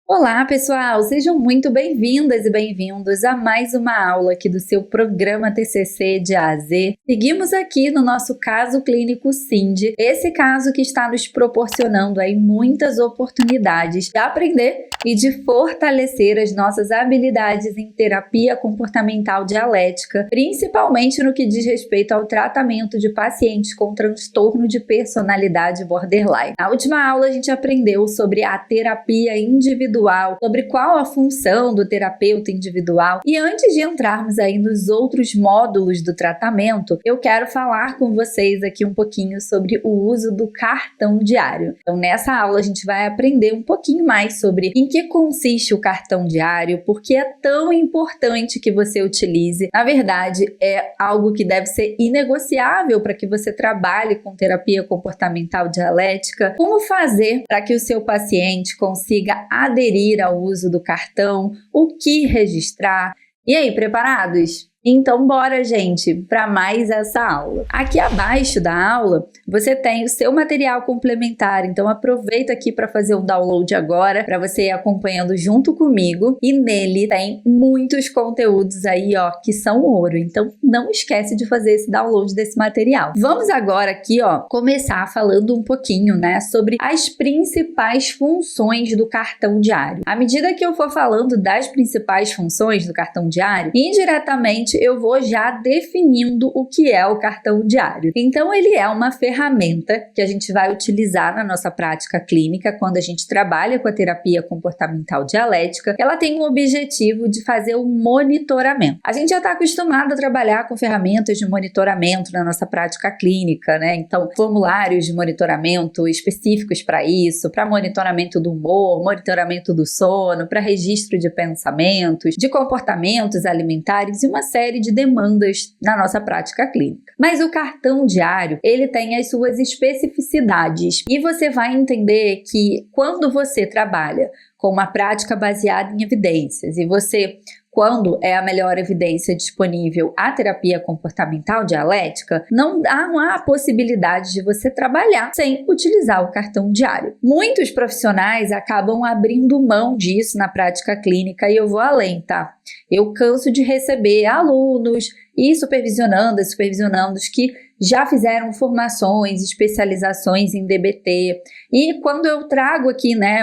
Olá, pessoal! Sejam muito bem-vindas e bem-vindos a mais uma aula aqui do seu programa TCC de A a Z. Seguimos aqui no nosso caso clínico CIND, esse caso que está nos proporcionando aí muitas oportunidades de aprender e de fortalecer as nossas habilidades em terapia comportamental dialética, principalmente no que diz respeito ao tratamento de pacientes com transtorno de personalidade borderline. Na última aula a gente aprendeu sobre a terapia individual, sobre qual a função do terapeuta individual. E antes de entrarmos aí nos outros módulos do tratamento, eu quero falar com vocês aqui um pouquinho sobre o uso do cartão diário. Então, nessa aula a gente vai aprender um pouquinho mais sobre em que consiste o cartão diário, por que é tão importante que você utilize. Na verdade, é algo que deve ser inegociável para que você trabalhe com terapia comportamental dialética. Como fazer para que o seu paciente consiga aderir ao uso do cartão, o que registrar. E aí, preparados? Então, bora, gente, para mais essa aula. Aqui abaixo da aula, você tem o seu material complementar, então aproveita aqui para fazer um download agora, para você ir acompanhando junto comigo. E nele tem muitos conteúdos aí, ó, que são ouro. Então, não esquece de fazer esse download desse material. Vamos agora aqui, ó, começar falando um pouquinho, né, sobre as principais funções do cartão diário. À medida que eu for falando das principais funções do cartão diário, indiretamente eu vou já definindo o que é o cartão diário. Então, ele é uma ferramenta que a gente vai utilizar na nossa prática clínica quando a gente trabalha com a terapia comportamental dialética. Ela tem o objetivo de fazer o monitoramento. A gente já está acostumado a trabalhar com ferramentas de monitoramento na nossa prática clínica, né? Então, formulários de monitoramento específicos para isso, para monitoramento do humor, monitoramento do sono, para registro de pensamentos, de comportamentos alimentares e uma série de demandas na nossa prática clínica. Mas o cartão diário, ele tem as suas especificidades e você vai entender que quando você trabalha com uma prática baseada em evidências e você, quando é a melhor evidência disponível, a terapia comportamental dialética, não há a possibilidade de você trabalhar sem utilizar o cartão diário. Muitos profissionais acabam abrindo mão disso na prática clínica e eu vou além, tá? Eu canso de receber alunos e supervisionandos que já fizeram formações, especializações em DBT. E quando eu trago aqui, né,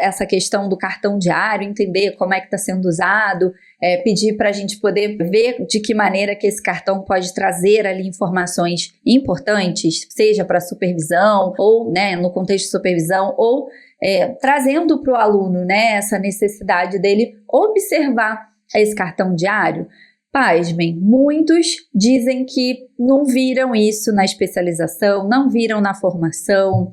essa questão do cartão diário, entender como é que está sendo usado, pedir para a gente poder ver de que maneira que esse cartão pode trazer ali informações importantes, seja para supervisão ou, né, no contexto de supervisão, ou trazendo para o aluno, né, essa necessidade dele observar esse cartão diário. Pasmem, muitos dizem que não viram isso na especialização, não viram na formação,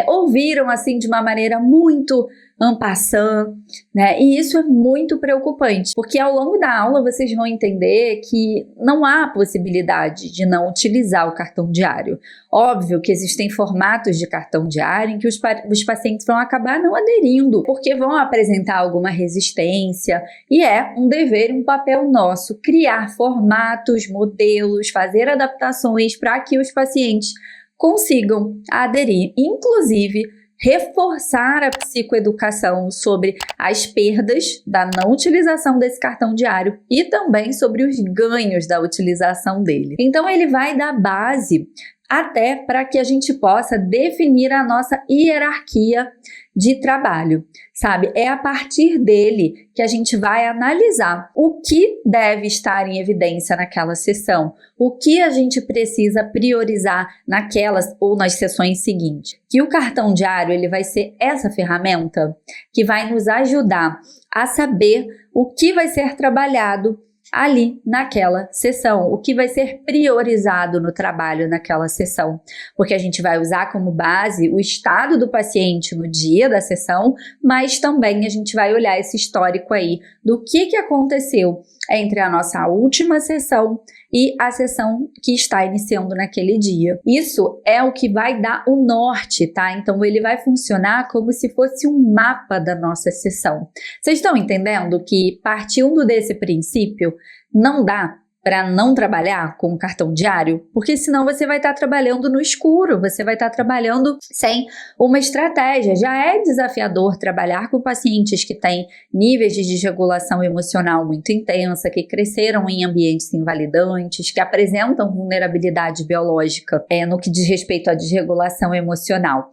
ouviram assim de uma maneira muito en passant, né? E isso é muito preocupante, porque ao longo da aula vocês vão entender que não há possibilidade de não utilizar o cartão diário. Óbvio que existem formatos de cartão diário em que os pacientes vão acabar não aderindo, porque vão apresentar alguma resistência, e é um dever, um papel nosso, criar formatos, modelos, fazer adaptações para que os pacientes consigam aderir, inclusive reforçar a psicoeducação sobre as perdas da não utilização desse cartão diário e também sobre os ganhos da utilização dele. Então, ele vai dar base até para que a gente possa definir a nossa hierarquia de trabalho, sabe? É a partir dele que a gente vai analisar o que deve estar em evidência naquela sessão, o que a gente precisa priorizar naquelas ou nas sessões seguintes. Que o cartão diário, ele vai ser essa ferramenta que vai nos ajudar a saber o que vai ser trabalhado ali naquela sessão, o que vai ser priorizado no trabalho naquela sessão, porque a gente vai usar como base o estado do paciente no dia da sessão, mas também a gente vai olhar esse histórico aí do que aconteceu entre a nossa última sessão e a sessão que está iniciando naquele dia. Isso é o que vai dar o norte, tá? Então ele vai funcionar como se fosse um mapa da nossa sessão. Vocês estão entendendo que, partindo desse princípio, não dá para não trabalhar com o cartão diário? Porque senão você vai estar trabalhando no escuro, você vai estar trabalhando sem uma estratégia. Já é desafiador trabalhar com pacientes que têm níveis de desregulação emocional muito intensa, que cresceram em ambientes invalidantes, que apresentam vulnerabilidade biológica no que diz respeito à desregulação emocional.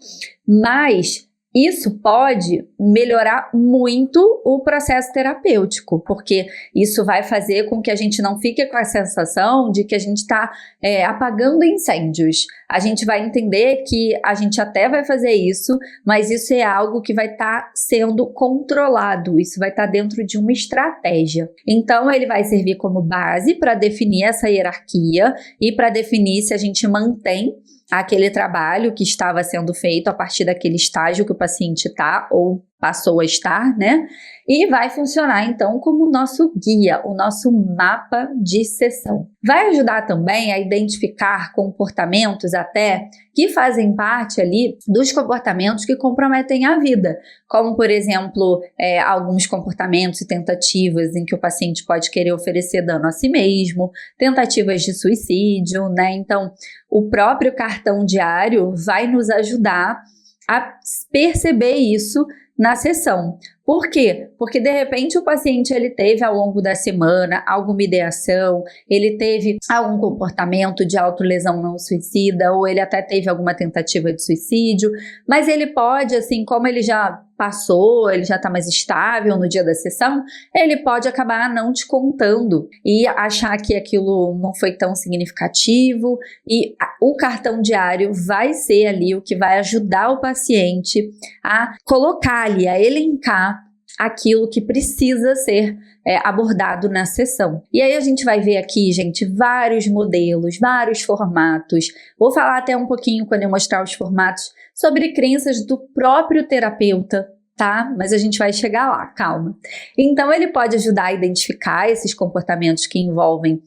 Mas isso pode melhorar muito o processo terapêutico, porque isso vai fazer com que a gente não fique com a sensação de que a gente está apagando incêndios. A gente vai entender que a gente até vai fazer isso, mas isso é algo que vai estar sendo controlado, isso vai estar dentro de uma estratégia. Então, ele vai servir como base para definir essa hierarquia e para definir se a gente mantém aquele trabalho que estava sendo feito a partir daquele estágio que o paciente está ou passou a estar, né? E vai funcionar então como o nosso guia, o nosso mapa de sessão. Vai ajudar também a identificar comportamentos até que fazem parte ali dos comportamentos que comprometem a vida, como por exemplo, alguns comportamentos e tentativas em que o paciente pode querer oferecer dano a si mesmo, tentativas de suicídio, né? Então, o próprio cartão diário vai nos ajudar a perceber isso na sessão. Por quê? Porque de repente o paciente ele teve ao longo da semana alguma ideação, ele teve algum comportamento de autolesão não suicida, ou ele até teve alguma tentativa de suicídio, mas ele pode, assim, como ele já passou, ele já está mais estável no dia da sessão, ele pode acabar não te contando e achar que aquilo não foi tão significativo, e o cartão diário vai ser ali o que vai ajudar o paciente a colocar ali, a elencar aquilo que precisa ser abordado na sessão. E aí a gente vai ver aqui, gente, vários modelos, vários formatos. Vou falar até um pouquinho, quando eu mostrar os formatos, sobre crenças do próprio terapeuta, tá? Mas a gente vai chegar lá, calma. Então, ele pode ajudar a identificar esses comportamentos que envolvem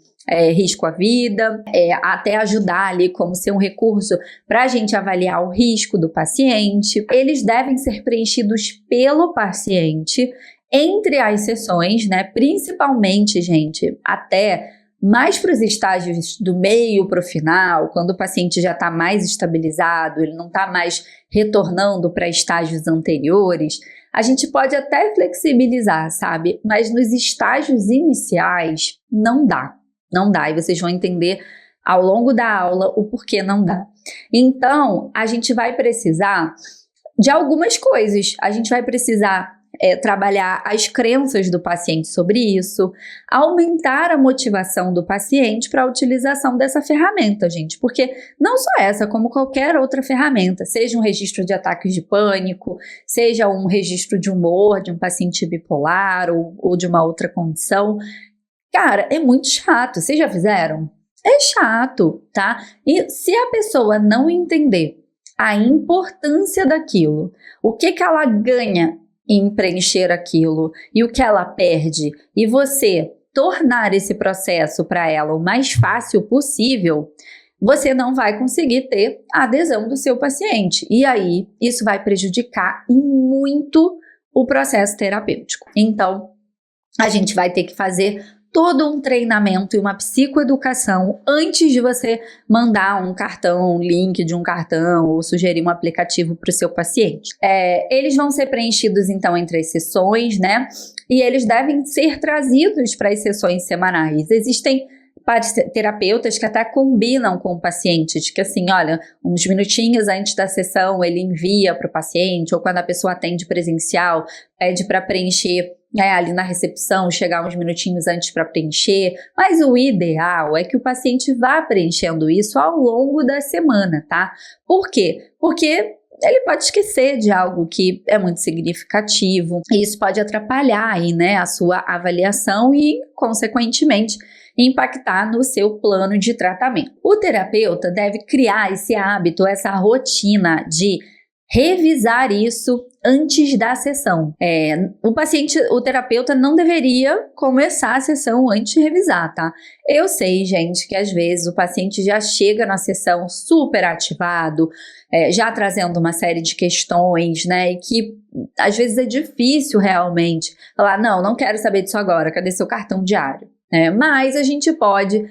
risco à vida, até ajudar ali como ser um recurso para a gente avaliar o risco do paciente. Eles devem ser preenchidos pelo paciente entre as sessões, né? Principalmente, gente, até mais para os estágios do meio para o final, quando o paciente já está mais estabilizado, ele não está mais retornando para estágios anteriores, a gente pode até flexibilizar, sabe? Mas nos estágios iniciais, não dá. Não dá, e vocês vão entender ao longo da aula o porquê não dá. Então, a gente vai precisar de algumas coisas. A gente vai precisar trabalhar as crenças do paciente sobre isso, aumentar a motivação do paciente para a utilização dessa ferramenta, gente, porque não só essa, como qualquer outra ferramenta, seja um registro de ataques de pânico, seja um registro de humor de um paciente bipolar ou de uma outra condição. Cara, é muito chato. Vocês já fizeram? É chato, tá? E se a pessoa não entender a importância daquilo, o que ela ganha em preencher aquilo e o que ela perde, e você tornar esse processo para ela o mais fácil possível, você não vai conseguir ter a adesão do seu paciente. E aí, isso vai prejudicar muito o processo terapêutico. Então, a gente vai ter que fazer todo um treinamento e uma psicoeducação antes de você mandar um cartão, um link de um cartão ou sugerir um aplicativo para o seu paciente. Eles vão ser preenchidos então entre as sessões, né? E eles devem ser trazidos para as sessões semanais. Existem terapeutas que até combinam com o paciente, de que assim, olha, uns minutinhos antes da sessão ele envia para o paciente, ou quando a pessoa atende presencial, pede para preencher ali na recepção, chegar uns minutinhos antes para preencher, mas o ideal é que o paciente vá preenchendo isso ao longo da semana, tá? Por quê? Porque ele pode esquecer de algo que é muito significativo, e isso pode atrapalhar aí, né, a sua avaliação e, consequentemente, impactar no seu plano de tratamento. O terapeuta deve criar esse hábito, essa rotina de revisar isso antes da sessão. O terapeuta não deveria começar a sessão antes de revisar, tá? Eu sei, gente, que às vezes o paciente já chega na sessão super ativado, já trazendo uma série de questões, né? E que às vezes é difícil realmente falar, não quero saber disso agora, cadê seu cartão diário? né? Mas a gente pode,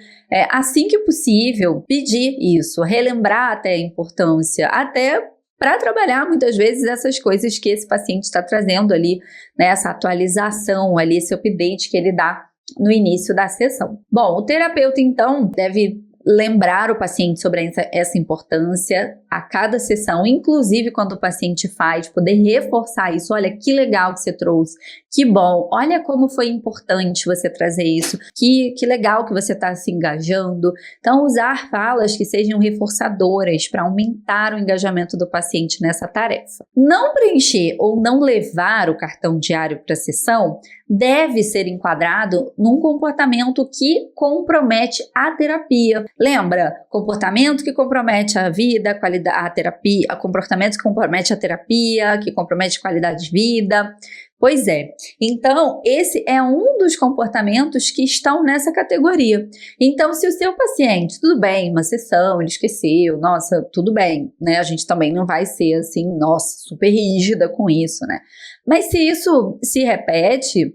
assim que possível, pedir isso, relembrar até a importância, até para trabalhar muitas vezes essas coisas que esse paciente está trazendo ali, né? Essa atualização ali, esse update que ele dá no início da sessão. Bom, o terapeuta então deve lembrar o paciente sobre essa importância a cada sessão, inclusive quando o paciente faz, poder reforçar isso. Olha, que legal que você trouxe, que bom, olha como foi importante você trazer isso, que legal que você está se engajando. Então, usar falas que sejam reforçadoras para aumentar o engajamento do paciente nessa tarefa. Não preencher ou não levar o cartão diário para a sessão deve ser enquadrado num comportamento que compromete a terapia. Lembra? Comportamento que compromete a vida, a terapia, comportamento que compromete a terapia, que compromete a qualidade de vida. Pois é. Então, esse é um dos comportamentos que estão nessa categoria. Então, se o seu paciente, tudo bem, uma sessão, ele esqueceu, nossa, tudo bem, né? A gente também não vai ser assim, nossa, super rígida com isso, né? Mas se isso se repete,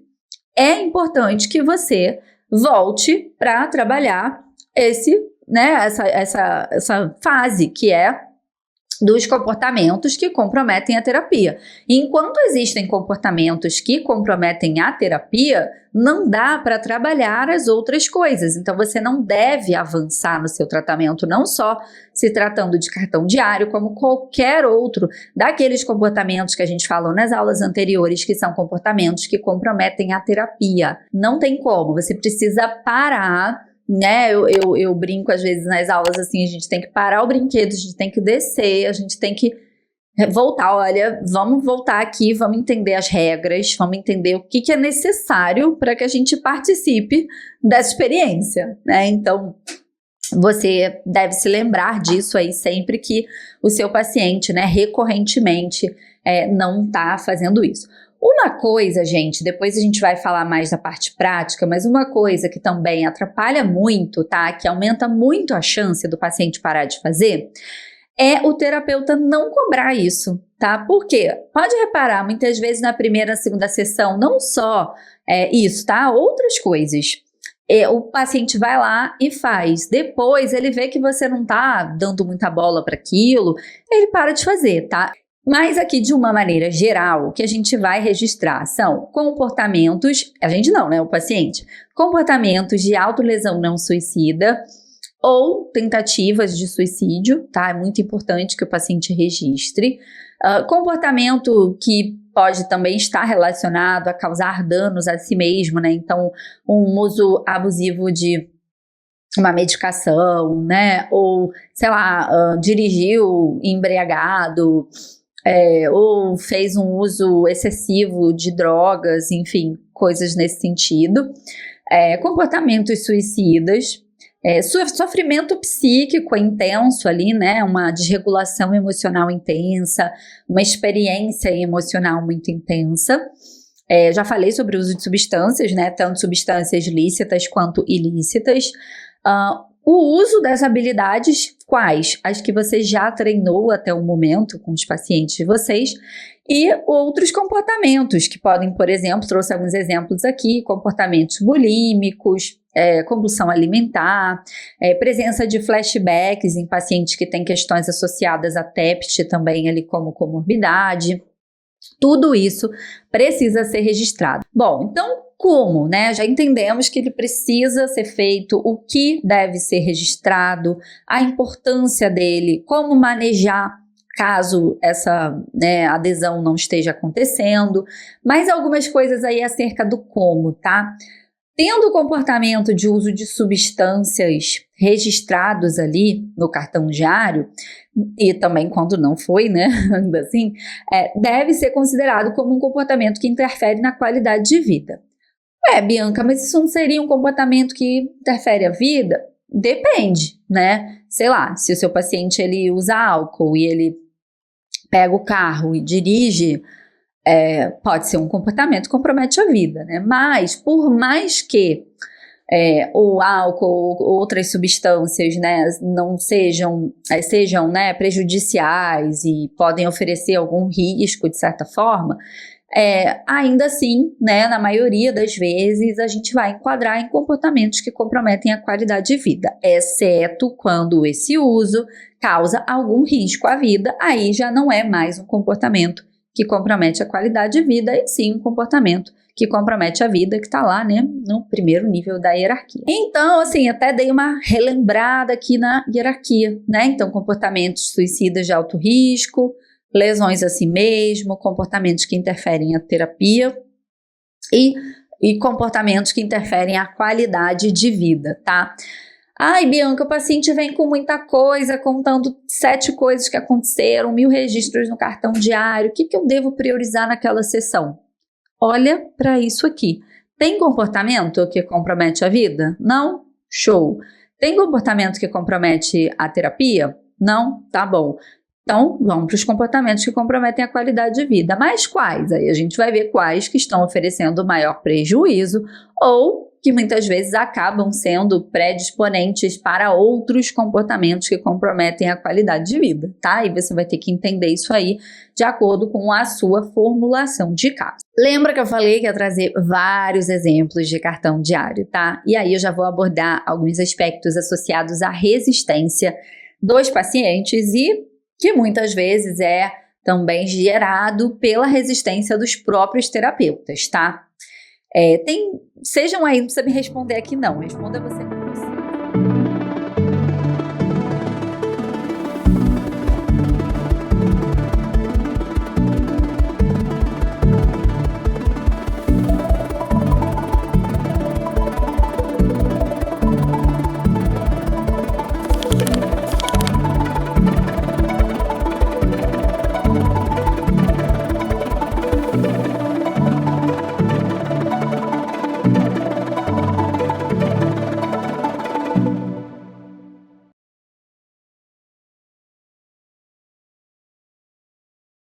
é importante que você volte para trabalhar essa fase que é dos comportamentos que comprometem a terapia. Enquanto existem comportamentos que comprometem a terapia, não dá para trabalhar as outras coisas. Então, você não deve avançar no seu tratamento, não só se tratando de cartão diário, como qualquer outro daqueles comportamentos que a gente falou nas aulas anteriores, que são comportamentos que comprometem a terapia. Não tem como, você precisa parar, né? Eu brinco às vezes nas aulas assim, a gente tem que parar o brinquedo, a gente tem que descer, a gente tem que voltar, olha, vamos voltar aqui, vamos entender as regras, vamos entender o que é necessário para que a gente participe dessa experiência, né? Então, você deve se lembrar disso aí sempre que o seu paciente, né, recorrentemente não está fazendo isso. Uma coisa, gente, depois a gente vai falar mais da parte prática, mas uma coisa que também atrapalha muito, tá? Que aumenta muito a chance do paciente parar de fazer, é o terapeuta não cobrar isso, tá? Por quê? Pode reparar, muitas vezes na primeira, segunda sessão, não só isso, tá? Outras coisas. O paciente vai lá e faz. Depois ele vê que você não tá dando muita bola para aquilo, ele para de fazer, tá? Mas aqui, de uma maneira geral, o que a gente vai registrar são comportamentos, a gente não, né, o paciente, comportamentos de autolesão não suicida ou tentativas de suicídio, tá? É muito importante que o paciente registre. Comportamento que pode também estar relacionado a causar danos a si mesmo, né? Então, um uso abusivo de uma medicação, né? Ou, sei lá, dirigiu embriagado, ou fez um uso excessivo de drogas, enfim, coisas nesse sentido. Comportamentos suicidas, sofrimento psíquico intenso ali, né? Uma desregulação emocional intensa, uma experiência emocional muito intensa. Já falei sobre o uso de substâncias, né? Tanto substâncias lícitas quanto ilícitas. O uso das habilidades, quais? As que você já treinou até o momento com os pacientes de vocês, e outros comportamentos que podem, por exemplo, trouxe alguns exemplos aqui, comportamentos bulímicos, compulsão alimentar, presença de flashbacks em pacientes que têm questões associadas a TEPT também ali como comorbidade. Tudo isso precisa ser registrado. Bom, então como, né? Já entendemos que ele precisa ser feito, o que deve ser registrado, a importância dele, como manejar caso essa, né, adesão não esteja acontecendo, mas algumas coisas aí acerca do como, tá? Tendo o comportamento de uso de substâncias registrados ali no cartão diário, e também quando não foi, né, ainda assim, deve ser considerado como um comportamento que interfere na qualidade de vida. Bianca, mas isso não seria um comportamento que interfere a vida? Depende, né? Sei lá, se o seu paciente ele usa álcool e ele pega o carro e dirige, pode ser um comportamento que compromete a vida, né? Mas, por mais que o álcool ou outras substâncias, né, não sejam né, prejudiciais e podem oferecer algum risco, de certa forma, ainda assim, né, na maioria das vezes, a gente vai enquadrar em comportamentos que comprometem a qualidade de vida, exceto quando esse uso causa algum risco à vida, aí já não é mais um comportamento que compromete a qualidade de vida, e sim um comportamento que compromete a vida, que está lá, né, no primeiro nível da hierarquia. Então, assim, até dei uma relembrada aqui na hierarquia, né? Então, comportamentos suicidas de alto risco, lesões a si mesmo, comportamentos que interferem na terapia e comportamentos que interferem na qualidade de vida, tá? Ai, Bianca, o paciente vem com muita coisa, contando 7 coisas que aconteceram, 1000 registros no cartão diário, o que eu devo priorizar naquela sessão? Olha para isso aqui. Tem comportamento que compromete a vida? Não? Show. Tem comportamento que compromete a terapia? Não? Tá bom. Então, vamos para os comportamentos que comprometem a qualidade de vida. Mas quais? Aí a gente vai ver quais que estão oferecendo maior prejuízo ou que muitas vezes acabam sendo predisponentes para outros comportamentos que comprometem a qualidade de vida, tá? E você vai ter que entender isso aí de acordo com a sua formulação de caso. Lembra que eu falei que ia trazer vários exemplos de cartão diário, tá? E aí eu já vou abordar alguns aspectos associados à resistência dos pacientes e que muitas vezes é também gerado pela resistência dos próprios terapeutas, tá? Sejam aí, não precisa me responder aqui não, responda você.